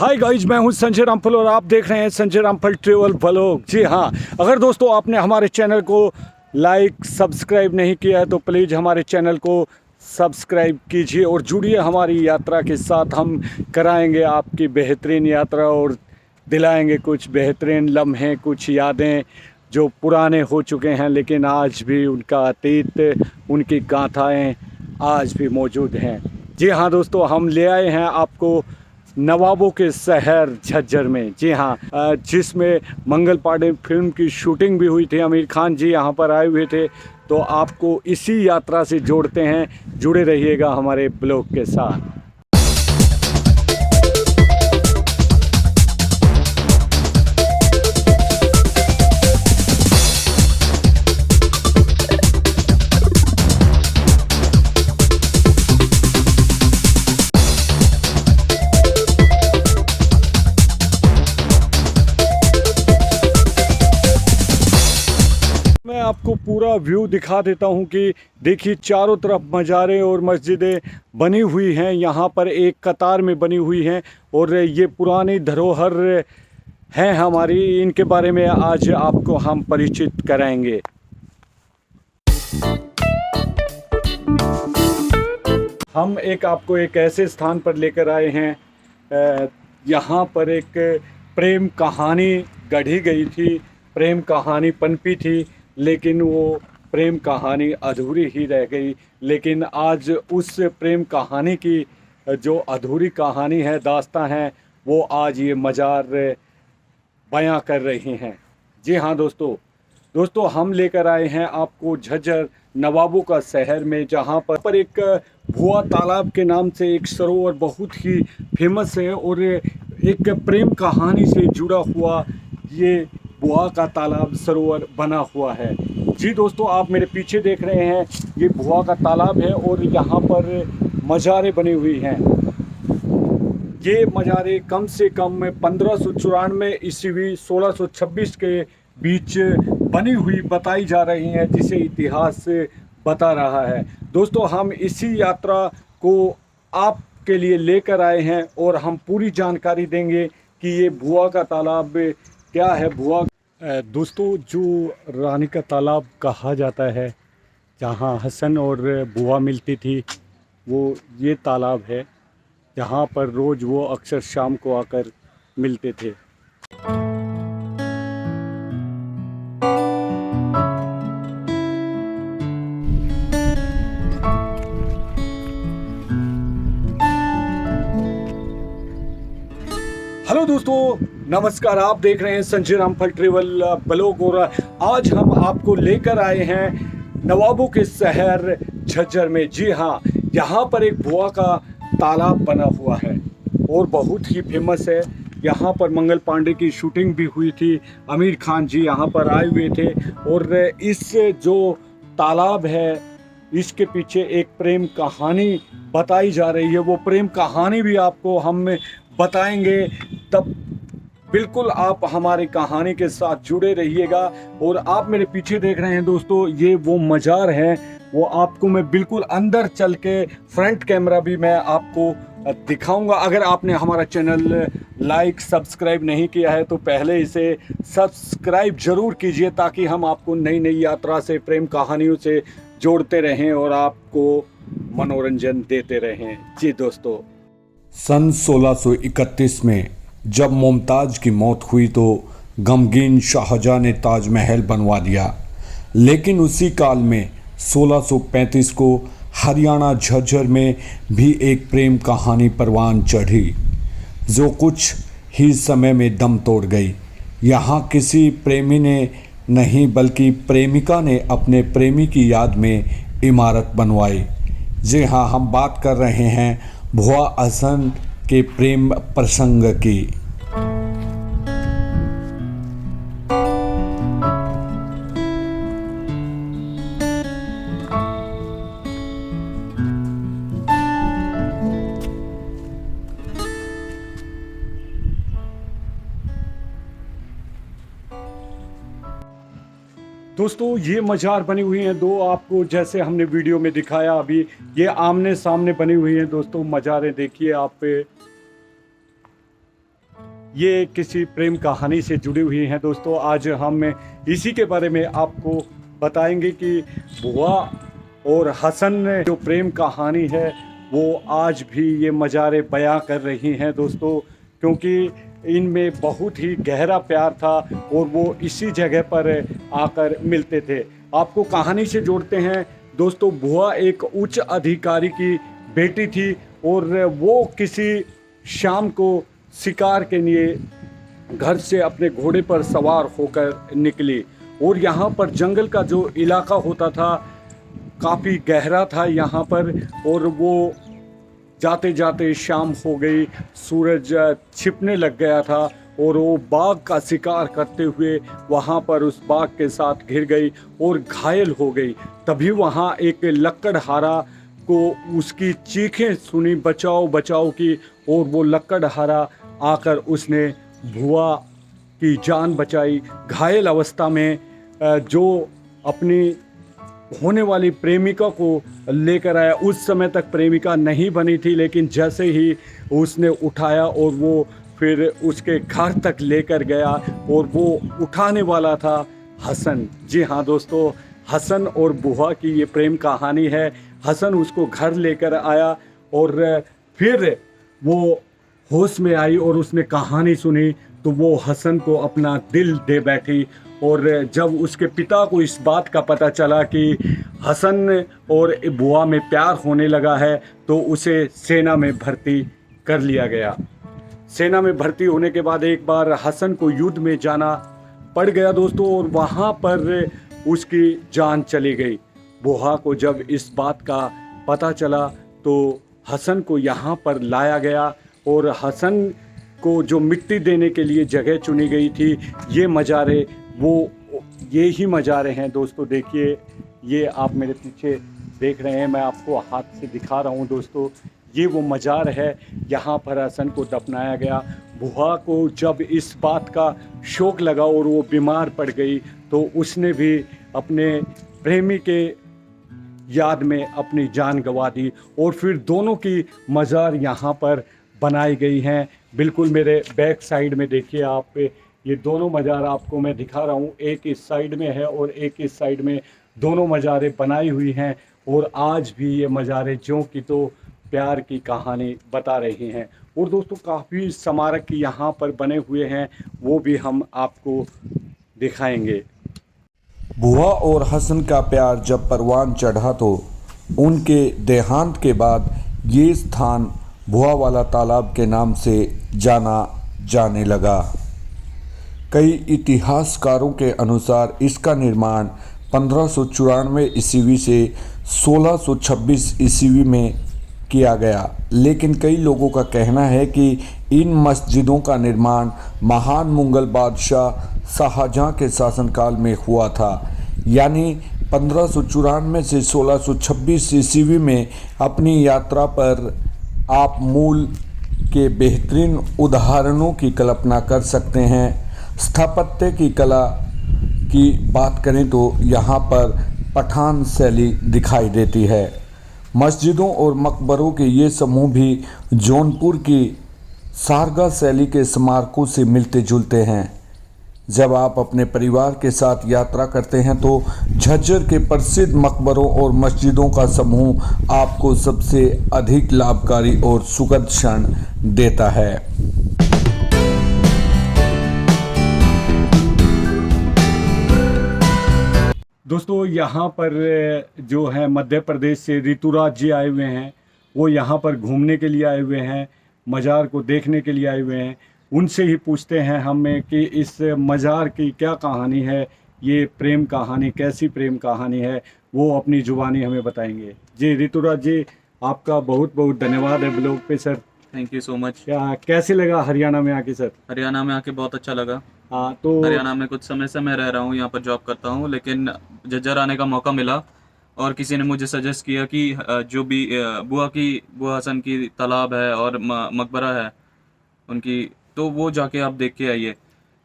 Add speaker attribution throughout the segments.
Speaker 1: Hi guys, मैं हूं संजय रामफल और आप देख रहे हैं संजय रामफल ट्रेवल व्लॉग। जी हाँ, अगर दोस्तों आपने हमारे चैनल को लाइक सब्सक्राइब नहीं किया है तो प्लीज़ हमारे चैनल को सब्सक्राइब कीजिए और जुड़िए हमारी यात्रा के साथ। हम कराएंगे आपकी बेहतरीन यात्रा और दिलाएंगे कुछ बेहतरीन लम्हे, कुछ यादें जो पुराने हो चुके हैं लेकिन आज भी उनका अतीत, उनकी गाथाएँ आज भी मौजूद हैं। जी हाँ दोस्तों, हम ले आए हैं आपको नवाबों के शहर झज्जर में। जी हाँ, जिसमें मंगल पांडे फिल्म की शूटिंग भी हुई थी। आमिर खान जी यहाँ पर आए हुए थे। तो आपको इसी यात्रा से जोड़ते हैं, जुड़े रहिएगा हमारे ब्लॉग के साथ। मैं आपको पूरा व्यू दिखा देता हूं कि देखिए चारों तरफ मज़ारें और मस्जिदें बनी हुई हैं, यहाँ पर एक कतार में बनी हुई हैं और ये पुरानी धरोहर हैं हमारी। इनके बारे में आज आपको हम परिचित कराएंगे। हम आपको एक ऐसे स्थान पर लेकर आए हैं, यहाँ पर एक प्रेम कहानी गढ़ी गई थी, प्रेम कहानी पनपी थी, लेकिन वो प्रेम कहानी अधूरी ही रह गई। लेकिन आज उस प्रेम कहानी की जो अधूरी कहानी है, दास्तां है, वो आज ये मज़ार बयां कर रही हैं। जी हाँ दोस्तों हम लेकर आए हैं आपको झज्जर नवाबों का शहर में, जहाँ पर एक भुआ तालाब के नाम से एक सरोवर बहुत ही फेमस है और एक प्रेम कहानी से जुड़ा हुआ ये भुआ का तालाब सरोवर बना हुआ है। जी दोस्तों, आप मेरे पीछे देख रहे हैं, ये भुआ का तालाब है और यहाँ पर मज़ारें बनी हुई हैं। ये मज़ारें कम से कम 1594 ईस्वी 1626 के बीच बनी हुई बताई जा रही हैं, जिसे इतिहास बता रहा है। दोस्तों, हम इसी यात्रा को आपके लिए लेकर आए हैं और हम पूरी जानकारी देंगे कि ये भुआ का तालाब क्या है। भुआ दोस्तों, जो रानी का तालाब कहा जाता है, जहाँ हसन और बुआ मिलती थी, वो ये तालाब है जहाँ पर रोज़ वो अक्सर शाम को आकर मिलते थे। हेलो दोस्तों, नमस्कार। आप देख रहे हैं संजय रामफल ट्रेवल ब्लॉग और आज हम आपको लेकर आए हैं नवाबों के शहर झज्जर में। जी हाँ, यहाँ पर एक भुआ का तालाब बना हुआ है और बहुत ही फेमस है। यहाँ पर मंगल पांडे की शूटिंग भी हुई थी, आमिर खान जी यहाँ पर आए हुए थे और इस जो तालाब है, इसके पीछे एक प्रेम कहानी बताई जा रही है। वो प्रेम कहानी भी आपको हम बताएंगे, तब बिल्कुल आप हमारी कहानी के साथ जुड़े रहिएगा। और आप मेरे पीछे देख रहे हैं दोस्तों, ये वो मज़ार है, वो आपको मैं बिल्कुल अंदर चल के फ्रंट कैमरा भी मैं आपको दिखाऊंगा। अगर आपने हमारा चैनल लाइक सब्सक्राइब नहीं किया है तो पहले इसे सब्सक्राइब ज़रूर कीजिए, ताकि हम आपको नई नई यात्रा से, प्रेम कहानियों से जोड़ते रहें और आपको मनोरंजन देते रहें। जी दोस्तों,
Speaker 2: सन 1631 में जब मुमताज़ की मौत हुई तो गमगीन शाहजहाँ ने ताजमहल बनवा दिया। लेकिन उसी काल में 1635 को हरियाणा झज्जर में भी एक प्रेम कहानी परवान चढ़ी, जो कुछ ही समय में दम तोड़ गई। यहाँ किसी प्रेमी ने नहीं बल्कि प्रेमिका ने अपने प्रेमी की याद में इमारत बनवाई। जी हाँ, हम बात कर रहे हैं भुआ हसन के प्रेम प्रसंग की।
Speaker 1: दोस्तों, ये मज़ार बनी हुई हैं दो, आपको जैसे हमने वीडियो में दिखाया अभी, ये आमने सामने बनी हुई हैं। दोस्तों, मज़ारें देखिए आप। ये किसी प्रेम कहानी से जुड़ी हुई हैं दोस्तों। आज हम इसी के बारे में आपको बताएंगे कि बुआ और हसन जो प्रेम कहानी है वो आज भी ये मज़ारे बयां कर रही हैं दोस्तों, क्योंकि इनमें बहुत ही गहरा प्यार था और वो इसी जगह पर आकर मिलते थे। आपको कहानी से जोड़ते हैं दोस्तों। बुआ एक उच्च अधिकारी की बेटी थी और वो किसी शाम को शिकार के लिए घर से अपने घोड़े पर सवार होकर निकली और यहाँ पर जंगल का जो इलाका होता था काफ़ी गहरा था यहाँ पर, और वो जाते जाते शाम हो गई, सूरज छिपने लग गया था और वो बाघ का शिकार करते हुए वहाँ पर उस बाघ के साथ घिर गई और घायल हो गई। तभी वहाँ एक लकड़हारा को उसकी चीखें सुनी बचाओ बचाओ की, और वो लकड़हारा आकर उसने बुआ की जान बचाई। घायल अवस्था में जो अपनी होने वाली प्रेमिका को लेकर आया। उस समय तक प्रेमिका नहीं बनी थी, लेकिन जैसे ही उसने उठाया और वो फिर उसके घर तक लेकर गया और वो उठाने वाला था हसन। जी हाँ दोस्तों, हसन और बुआ की ये प्रेम कहानी है। हसन उसको घर लेकर आया और फिर वो होश में आई और उसने कहानी सुनी तो वो हसन को अपना दिल दे बैठी। और जब उसके पिता को इस बात का पता चला कि हसन और बुआ में प्यार होने लगा है तो उसे सेना में भर्ती कर लिया गया। सेना में भर्ती होने के बाद एक बार हसन को युद्ध में जाना पड़ गया दोस्तों, और वहाँ पर उसकी जान चली गई। बुआ को जब इस बात का पता चला तो हसन को यहाँ पर लाया गया और हसन को जो मिट्टी देने के लिए जगह चुनी गई थी, ये मज़ारे वो ये ही मज़ारे हैं दोस्तों। देखिए, ये आप मेरे पीछे देख रहे हैं, मैं आपको हाथ से दिखा रहा हूँ दोस्तों। ये वो मज़ार है, यहाँ पर हसन को दफनाया गया। बुआ को जब इस बात का शौक लगा और वो बीमार पड़ गई तो उसने भी अपने प्रेमी के याद में अपनी जान गंवा दी और फिर दोनों की मज़ार यहाँ पर बनाई गई हैं। बिल्कुल मेरे बैक साइड में देखिए आप, ये दोनों मज़ार आपको मैं दिखा रहा हूँ। एक इस साइड में है और एक इस साइड में, दोनों मज़ारें बनाई हुई हैं और आज भी ये मज़ारें ज्यों की तो प्यार की कहानी बता रही हैं। और दोस्तों काफ़ी स्मारक यहाँ पर बने हुए हैं, वो भी हम आपको दिखाएंगे।
Speaker 2: बुआ और हसन का प्यार जब परवान चढ़ा तो उनके देहांत के बाद ये स्थान बुआ वाला तालाब के नाम से जाना जाने लगा। कई इतिहासकारों के अनुसार इसका निर्माण 1594 ईस्वी से 1626 ईस्वी में किया गया, लेकिन कई लोगों का कहना है कि इन मस्जिदों का निर्माण महान मुगल बादशाह शाहजहां के शासनकाल में हुआ था। यानी 1594 से 1626 ईस्वी में अपनी यात्रा पर आप मूल के बेहतरीन उदाहरणों की कल्पना कर सकते हैं। स्थापत्य की कला की बात करें तो यहाँ पर पठान शैली दिखाई देती है। मस्जिदों और मकबरों के ये समूह भी जौनपुर की सारगा शैली के स्मारकों से मिलते जुलते हैं। जब आप अपने परिवार के साथ यात्रा करते हैं तो झज्जर के प्रसिद्ध मकबरों और मस्जिदों का समूह आपको सबसे अधिक लाभकारी और सुखद क्षण देता है।
Speaker 1: दोस्तों यहाँ पर जो है मध्य प्रदेश से ऋतुराज जी आए हुए हैं, वो यहाँ पर घूमने के लिए आए हुए हैं, मज़ार को देखने के लिए आए हुए हैं। उनसे ही पूछते हैं हमें कि इस मज़ार की क्या कहानी है, ये प्रेम कहानी कैसी प्रेम कहानी है, वो अपनी ज़ुबानी हमें बताएंगे। जी ऋतुराज जी, आपका बहुत बहुत धन्यवाद है ब्लॉग पे sir.
Speaker 3: Thank you so much.
Speaker 1: क्या कैसे लगा हरियाणा में आके सर?
Speaker 3: हरियाणा में आके बहुत अच्छा लगा।
Speaker 1: हाँ, तो
Speaker 3: हरियाणा में कुछ समय से मैं रह रहा हूँ, यहाँ पर जॉब करता हूँ, लेकिन झज्जर आने का मौका मिला और किसी ने मुझे सजेस्ट किया कि जो भी बुआ हसन की तालाब है और मकबरा है उनकी, तो वो जाके आप देख के आइए।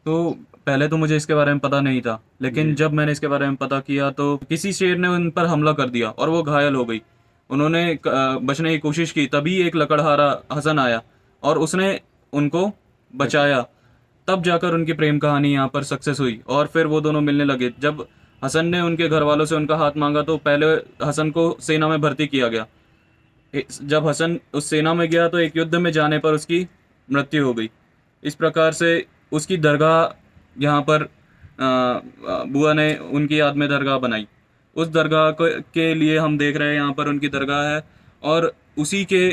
Speaker 3: तो पहले तो मुझे इसके बारे में पता नहीं था, लेकिन जब मैंने इसके बारे में पता किया तो किसी शेर ने उन पर हमला कर दिया और वो घायल हो गई। उन्होंने बचने की कोशिश की, तभी एक लकड़हारा हसन आया और उसने उनको बचाया तब जाकर उनकी प्रेम कहानी यहाँ पर सक्सेस हुई और फिर वो दोनों मिलने लगे। जब हसन ने उनके घर वालों से उनका हाथ मांगा तो पहले हसन को सेना में भर्ती किया गया। जब हसन उस सेना में गया तो एक युद्ध में जाने पर उसकी मृत्यु हो गई। इस प्रकार से उसकी दरगाह यहाँ पर बुआ ने उनकी याद में दरगाह बनाई। उस दरगाह के लिए हम देख रहे हैं यहाँ पर उनकी दरगाह है और उसी के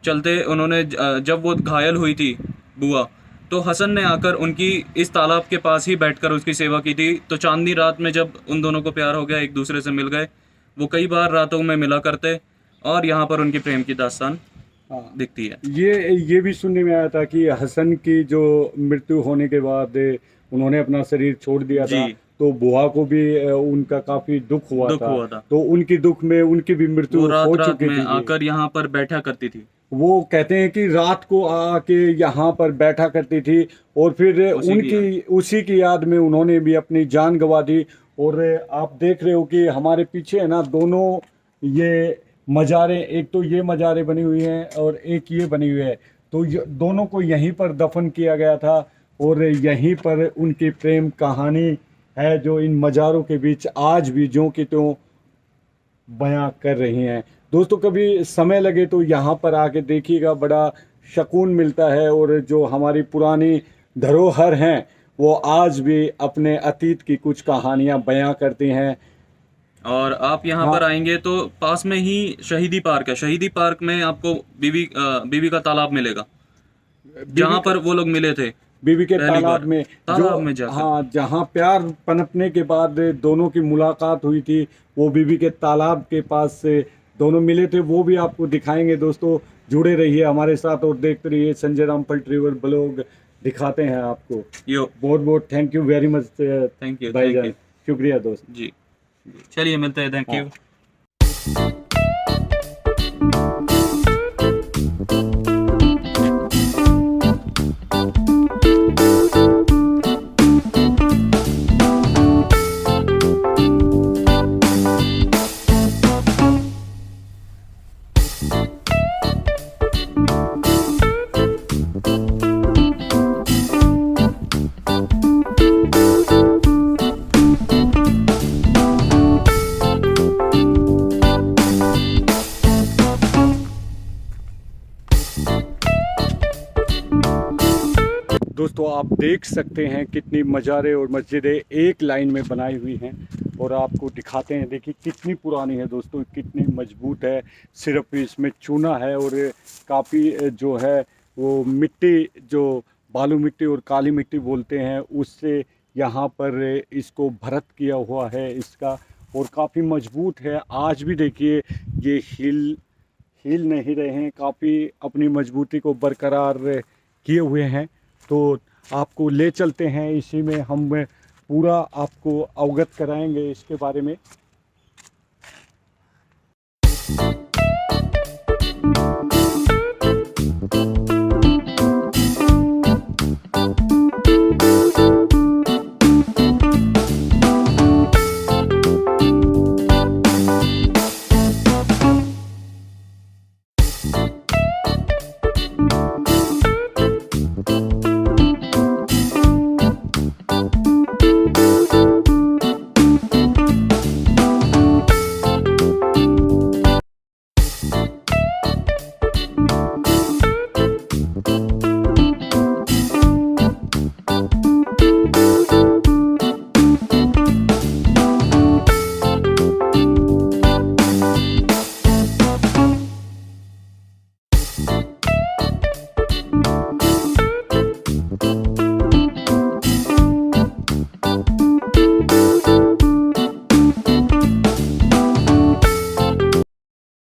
Speaker 3: चलते उन्होंने जब वो घायल हुई थी बुआ, तो हसन ने आकर उनकी इस तालाब के पास ही बैठकर उसकी सेवा की थी। तो चांदनी रात में जब उन दोनों को प्यार हो गया, एक दूसरे से मिल गए, वो कई बार रातों में मिला करते और यहाँ पर उनकी प्रेम की दास्तान दिखती है।
Speaker 1: ये भी सुनने में आया था कि हसन की जो मृत्यु होने के बाद उन्होंने अपना शरीर छोड़ दिया था,
Speaker 3: जी।
Speaker 1: तो बुआ को भी उनका काफी दुख हुआ था। तो उनकी दुख में उनकी भी मृत्यु
Speaker 3: वो रात
Speaker 1: हो
Speaker 3: रात
Speaker 1: चुकी
Speaker 3: में
Speaker 1: थी।
Speaker 3: आकर यहाँ पर बैठा करती थी।
Speaker 1: वो कहते हैं कि रात को आके यहाँ पर बैठा करती थी और फिर उसी की याद में उन्होंने भी अपनी जान गंवा दी। और आप देख रहे हो कि हमारे पीछे है ना दोनों ये मज़ारें, एक तो ये मज़ारें बनी हुई हैं और एक ये बनी हुई है, तो दोनों को यहीं पर दफन किया गया था और यहीं पर उनकी प्रेम कहानी है जो इन मज़ारों के बीच आज भी ज्यों की त्यों बयां कर रही हैं। दोस्तों, कभी समय लगे तो यहाँ पर आके देखिएगा, बड़ा सुकून मिलता है। और जो हमारी पुरानी धरोहर हैं वो आज भी अपने अतीत की कुछ कहानियाँ बयां करती हैं।
Speaker 3: और आप यहाँ पर आएंगे तो पास में ही शहीदी पार्क है। शहीदी पार्क में आपको बीवी का तालाब मिलेगा, जहाँ पर वो लोग मिले थे
Speaker 1: बीवी के
Speaker 3: पहली
Speaker 1: तालाब
Speaker 3: बार।
Speaker 1: में,
Speaker 3: तालाब में जाकर।
Speaker 1: हाँ, जहाँ प्यार पनपने के बाद दोनों की मुलाकात हुई थी, वो बीवी के तालाब के पास से दोनों मिले थे, वो भी आपको दिखाएंगे। दोस्तों, जुड़े रहिए हमारे साथ और देखते रहिए संजय रामफल ट्रैवल ब्लॉग, दिखाते हैं आपको। बहुत बहुत thank you very much
Speaker 3: thank you
Speaker 1: भाईजान, शुक्रिया दोस्त
Speaker 3: जी। चलिए मिलते हैं, थैंक यू।
Speaker 1: दोस्तों, आप देख सकते हैं कितनी मज़ारें और मस्जिदें एक लाइन में बनाई हुई हैं और आपको दिखाते हैं। देखिए कितनी पुरानी है दोस्तों, कितनी मजबूत है। सिर्फ इसमें चूना है और काफ़ी जो है वो मिट्टी, जो बालू मिट्टी और काली मिट्टी बोलते हैं, उससे यहाँ पर इसको भरत किया हुआ है इसका, और काफ़ी मजबूत है। आज भी देखिए ये हिल नहीं रहे हैं, काफ़ी अपनी मजबूती को बरकरार किए हुए हैं। तो आपको ले चलते हैं, इसी में हम पूरा आपको अवगत कराएंगे इसके बारे में।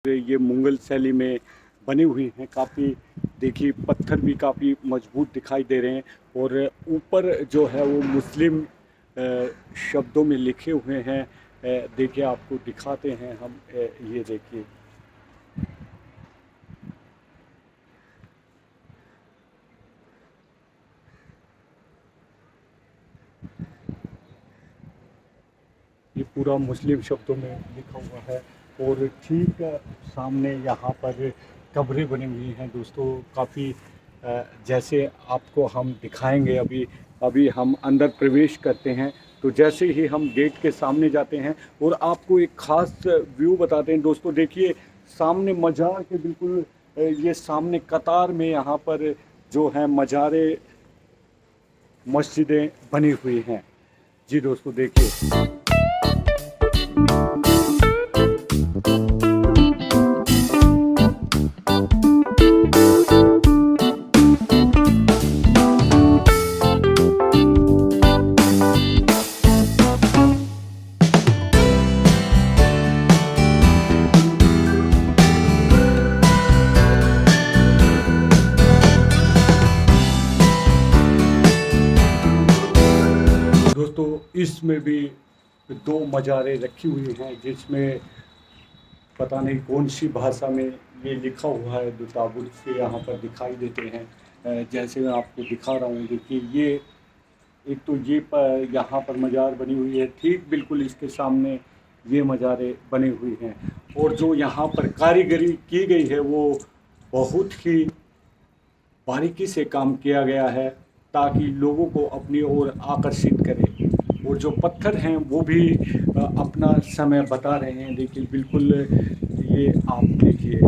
Speaker 1: ये मुगल शैली में बनी हुई हैं। काफ़ी देखिए पत्थर भी काफ़ी मजबूत दिखाई दे रहे हैं और ऊपर जो है वो मुस्लिम शब्दों में लिखे हुए हैं। देखिए आपको दिखाते हैं हम, ये देखिए ये पूरा मुस्लिम शब्दों में लिखा हुआ है। और ठीक सामने यहाँ पर कब्रें बनी हुई हैं दोस्तों, काफ़ी जैसे आपको हम दिखाएंगे अभी। अभी हम अंदर प्रवेश करते हैं। तो जैसे ही हम गेट के सामने जाते हैं और आपको एक ख़ास व्यू बताते हैं दोस्तों, देखिए सामने मज़ार के बिल्कुल ये सामने कतार में यहाँ पर जो है मज़ारे मस्जिदें बनी हुई हैं। जी दोस्तों देखिए। दोस्तों इसमें भी दो मज़ारें रखी हुई हैं, जिसमें पता नहीं कौन सी भाषा में ये लिखा हुआ है, जो ताबूत से यहाँ पर दिखाई देते हैं। जैसे मैं आपको दिखा रहा हूँ, देखिए ये एक तो ये यहाँ पर मज़ार बनी हुई है, ठीक बिल्कुल इसके सामने ये मज़ारें बनी हुई हैं। और जो यहाँ पर कारीगरी की गई है वो बहुत ही बारीकी से काम किया गया है, ताकि लोगों को अपनी ओर आकर्षित करे। और जो पत्थर हैं वो भी अपना समय बता रहे हैं। देखिए बिल्कुल, ये आप देखिए।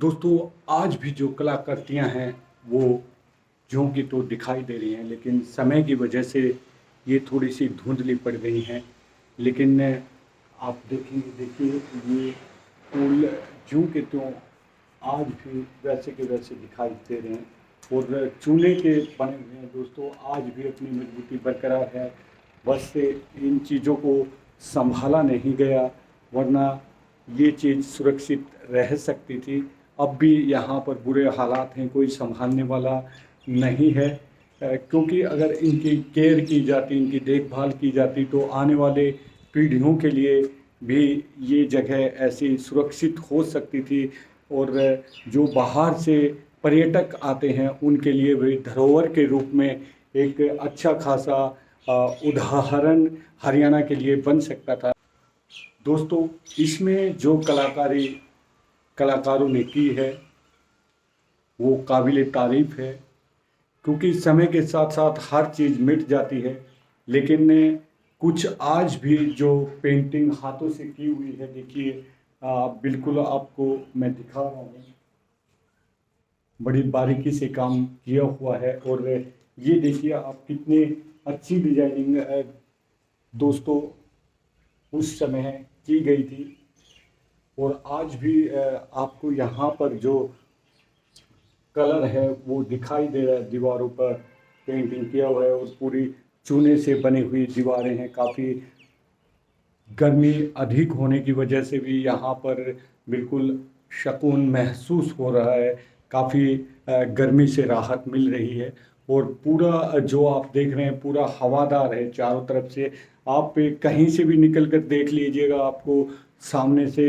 Speaker 1: दोस्तों आज भी जो कलाकृतियाँ हैं वो ज्यों की तो दिखाई दे रही हैं, लेकिन समय की वजह से ये थोड़ी सी धुंधली पड़ गई हैं। लेकिन आप देखेंगे, देखिए ये फूल ज्यों के त्यों आज भी वैसे के वैसे दिखाई दे रहे हैं और चूने के बने हुए हैं। दोस्तों आज भी अपनी मजबूती बरकरार है, बस इन चीज़ों को संभाला नहीं गया, वरना ये चीज़ सुरक्षित रह सकती थी। अब भी यहाँ पर बुरे हालात हैं, कोई संभालने वाला नहीं है, क्योंकि अगर इनकी केयर की जाती, इनकी देखभाल की जाती तो आने वाले पीढ़ियों के लिए भी ये जगह ऐसी सुरक्षित हो सकती थी और जो बाहर से पर्यटक आते हैं उनके लिए भी धरोहर के रूप में एक अच्छा खासा उदाहरण हरियाणा के लिए बन सकता था। दोस्तों इसमें जो कलाकारों ने की है वो काबिले तारीफ़ है, क्योंकि समय के साथ साथ हर चीज़ मिट जाती है, लेकिन कुछ आज भी जो पेंटिंग हाथों से की हुई है, देखिए बिल्कुल आपको मैं दिखा रहा हूँ, बड़ी बारीकी से काम किया हुआ है और ये देखिए आप कितनी अच्छी डिजाइनिंग दोस्तों उस समय की गई थी और आज भी आपको यहाँ पर जो कलर है वो दिखाई दे रहा है, दीवारों पर पेंटिंग किया हुआ है और पूरी चूने से बनी हुई दीवारें हैं। काफ़ी गर्मी अधिक होने की वजह से भी यहाँ पर बिल्कुल सुकून महसूस हो रहा है, काफ़ी गर्मी से राहत मिल रही है और पूरा जो आप देख रहे हैं पूरा हवादार है चारों तरफ से। आप कहीं से भी निकल कर देख लीजिएगा, आपको सामने से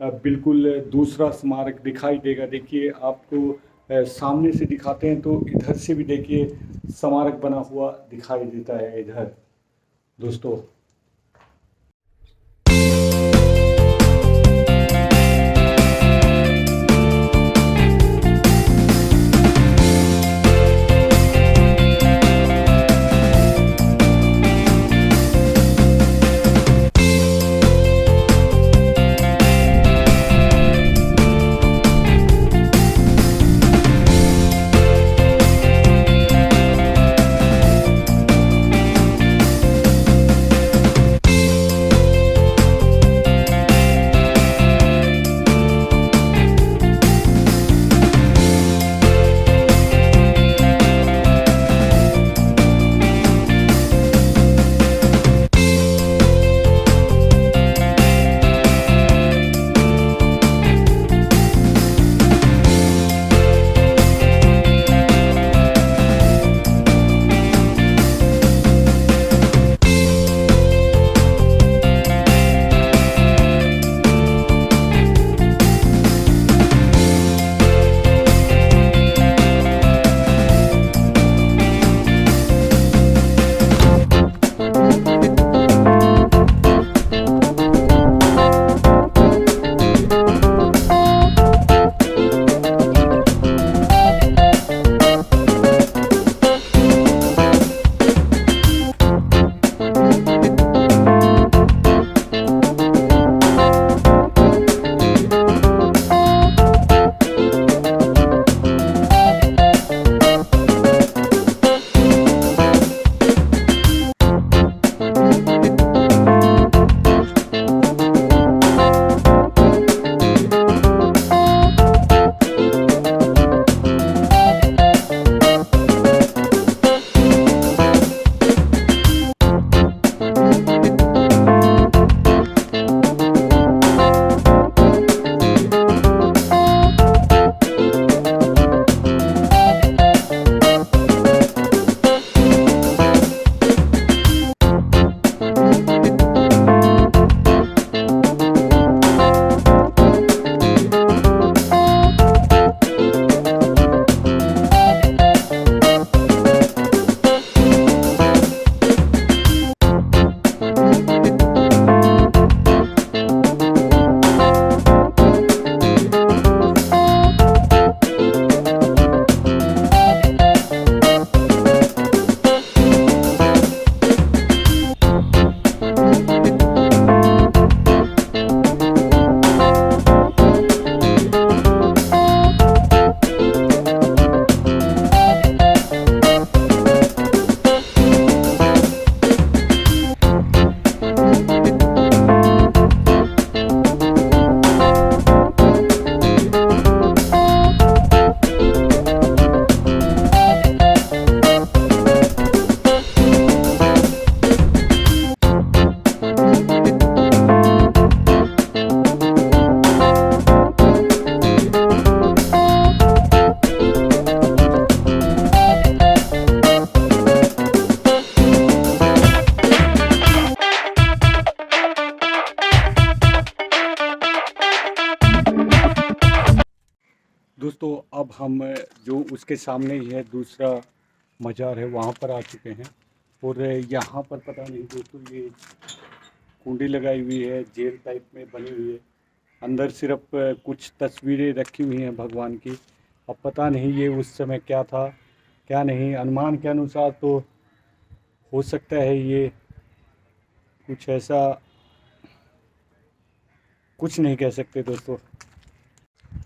Speaker 1: बिल्कुल दूसरा स्मारक दिखाई देगा। देखिए आपको सामने से दिखाते हैं तो इधर से भी देखिए स्मारक बना हुआ दिखाई देता है इधर दोस्तों। दोस्तों अब हम जो उसके सामने ही है दूसरा मज़ार है वहाँ पर आ चुके हैं और यहाँ पर पता नहीं दोस्तों ये कुंडी लगाई हुई है, जेल टाइप में बनी हुई है। अंदर सिर्फ कुछ तस्वीरें रखी हुई हैं भगवान की। अब पता नहीं ये उस समय क्या था क्या नहीं, अनुमान के अनुसार तो हो सकता है ये कुछ ऐसा, कुछ नहीं कह सकते दोस्तों।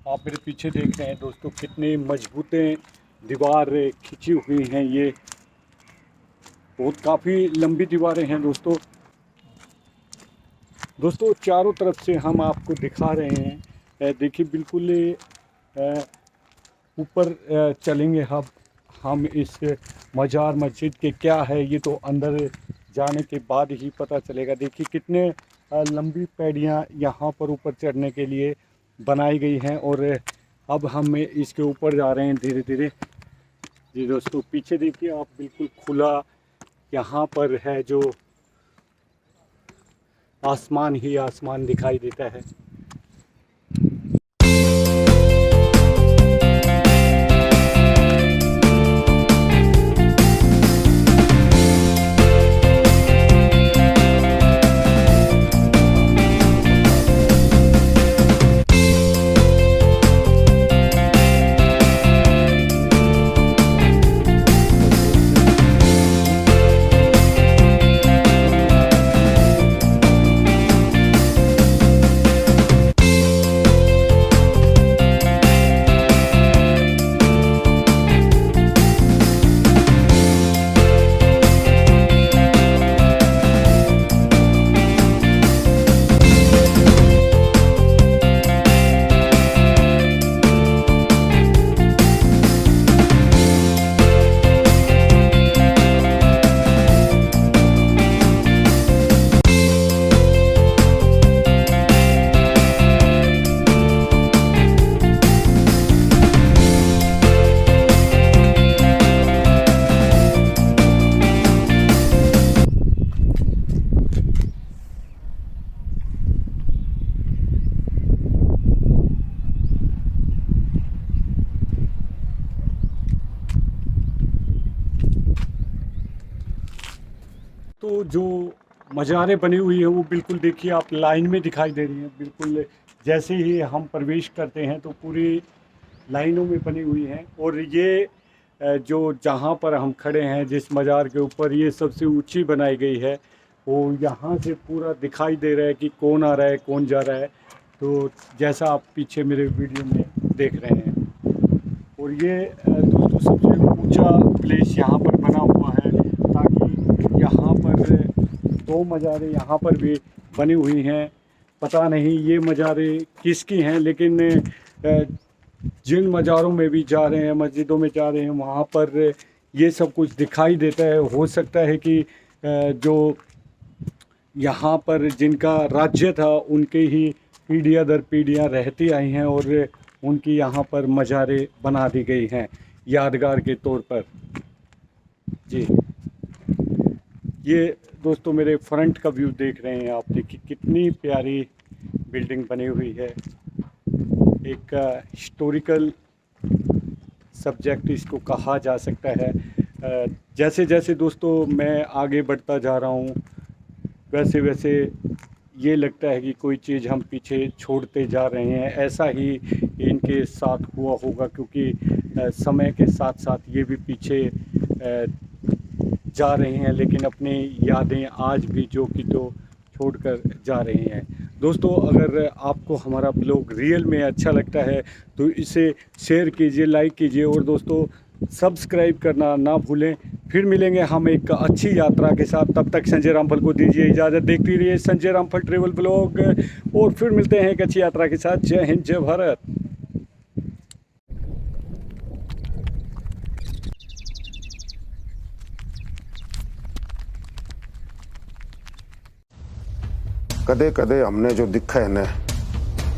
Speaker 1: आप मेरे पीछे देख रहे हैं दोस्तों कितनी मजबूतें दीवार खिंची हुई हैं। ये बहुत काफ़ी लंबी दीवारें हैं दोस्तों। दोस्तों चारों तरफ से हम आपको दिखा रहे हैं। देखिए बिल्कुल ऊपर चलेंगे हम इस मज़ार मस्जिद के क्या है ये तो अंदर जाने के बाद ही पता चलेगा। देखिए कितने लंबी पैड़ियाँ यहाँ पर ऊपर चढ़ने के लिए बनाई गई हैं और अब हम इसके ऊपर जा रहे हैं धीरे धीरे। जी दोस्तों पीछे देखिए आप, बिल्कुल खुला यहाँ पर है जो आसमान ही आसमान दिखाई देता है। तो जो मज़ारें बनी हुई है वो बिल्कुल देखिए आप लाइन में दिखाई दे रही हैं। बिल्कुल जैसे ही हम प्रवेश करते हैं तो पूरी लाइनों में बनी हुई हैं। और ये जो जहाँ पर हम खड़े हैं जिस मज़ार के ऊपर, ये सबसे ऊंची बनाई गई है। वो यहाँ से पूरा दिखाई दे रहा है कि कौन आ रहा है कौन जा रहा है। तो जैसा आप पीछे मेरे वीडियो में देख रहे हैं। और ये दोस्तों सबसे ऊंचा प्लेस यहाँ पर बना हुआ है ताकि यहाँ पर दो मज़ारें यहाँ पर भी बनी हुई हैं। पता नहीं ये मज़ारें किसकी हैं, लेकिन जिन मज़ारों में भी जा रहे हैं, मस्जिदों में जा रहे हैं, वहाँ पर ये सब कुछ दिखाई देता है। हो सकता है कि जो यहाँ पर जिनका राज्य था उनके ही पीढ़ियाँ दर पीढ़ियाँ रहती आई हैं और उनकी यहाँ पर मज़ारें बना दी गई हैं यादगार के तौर पर। जी ये दोस्तों मेरे फ्रंट का व्यू देख रहे हैं आप। देखिए कितनी प्यारी बिल्डिंग बनी हुई है। एक हिस्टोरिकल सब्जेक्ट इसको कहा जा सकता है। जैसे जैसे दोस्तों मैं आगे बढ़ता जा रहा हूँ वैसे वैसे ये लगता है कि कोई चीज़ हम पीछे छोड़ते जा रहे हैं। ऐसा ही इनके साथ हुआ होगा क्योंकि समय के साथ साथ ये भी पीछे जा रहे हैं, लेकिन अपनी यादें आज भी जो कि तो छोड़कर जा रहे हैं। दोस्तों अगर आपको हमारा ब्लॉग रियल में अच्छा लगता है तो इसे शेयर कीजिए, लाइक कीजिए और दोस्तों सब्सक्राइब करना ना भूलें। फिर मिलेंगे हम एक अच्छी यात्रा के साथ। तब तक संजय रामफल को दीजिए इजाज़त। देखती रहिए संजय रामफल ट्रेवल ब्लॉग और फिर मिलते हैं एक अच्छी यात्रा के साथ। जय हिंद जय भारत।
Speaker 4: कदे कदे हमने जो दिखा है ना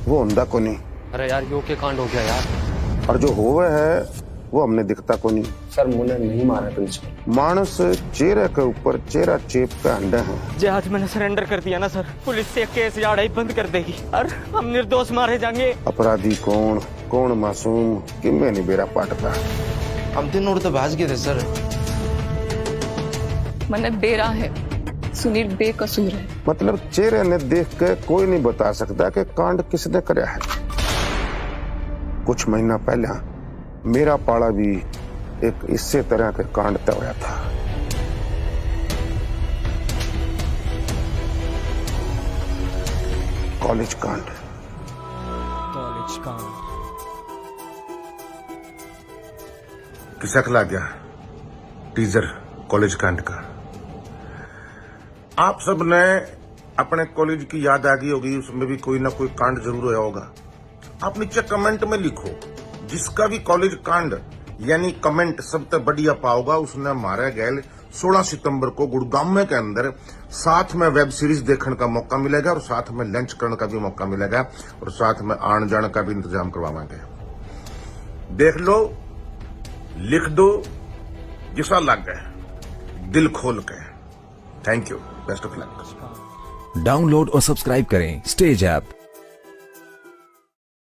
Speaker 4: वो हुंदा को नहीं।
Speaker 5: अरे यार यो के कांड हो गया यार।
Speaker 4: और जो होवे है वो हमने दिखता को नहीं।
Speaker 6: सर मुझे नहीं मारा प्रिंसिपल।
Speaker 4: मानस चेहरे के ऊपर चेहरा चेप के अंडे हैं।
Speaker 5: जे आज मैंने सरेंडर कर दिया ना सर, पुलिस से केस लड़ाई बंद कर देगी और हम निर्दोष मारे जाएंगे।
Speaker 4: अपराधी कौन कौन मासूम किमें नहीं बेरा पाटता।
Speaker 6: हम तीनों तो भाज गए थे सर।
Speaker 7: मन बेरा है, सुनील बेकसूर है।
Speaker 4: मतलब चेहरे ने देख के कोई नहीं बता सकता कि कांड किसने कराया है। कुछ महीना पहले मेरा पाड़ा भी एक इससे तरह के कांड तय हुआ था। कॉलेज कांड।
Speaker 8: किसा खिला गया टीजर कॉलेज कांड का। आप सब ने अपने कॉलेज की याद आ गई होगी, उसमें भी कोई ना कोई कांड जरूर होया होगा। आप नीचे कमेंट में लिखो जिसका भी कॉलेज कांड यानी कमेंट सबसे बढ़िया पाओगा उसने मारे गए 16 सितंबर को गुड़गांव के अंदर साथ में वेब सीरीज देखने का मौका मिलेगा और साथ में लंच करने का भी मौका मिलेगा और साथ में आने जाने का भी इंतजाम करवाएंगे। देख लो, लिख दो, जिसा लग गए दिल खोल के। Thank you, best of luck.
Speaker 9: Download और सब्सक्राइब करें स्टेज ऐप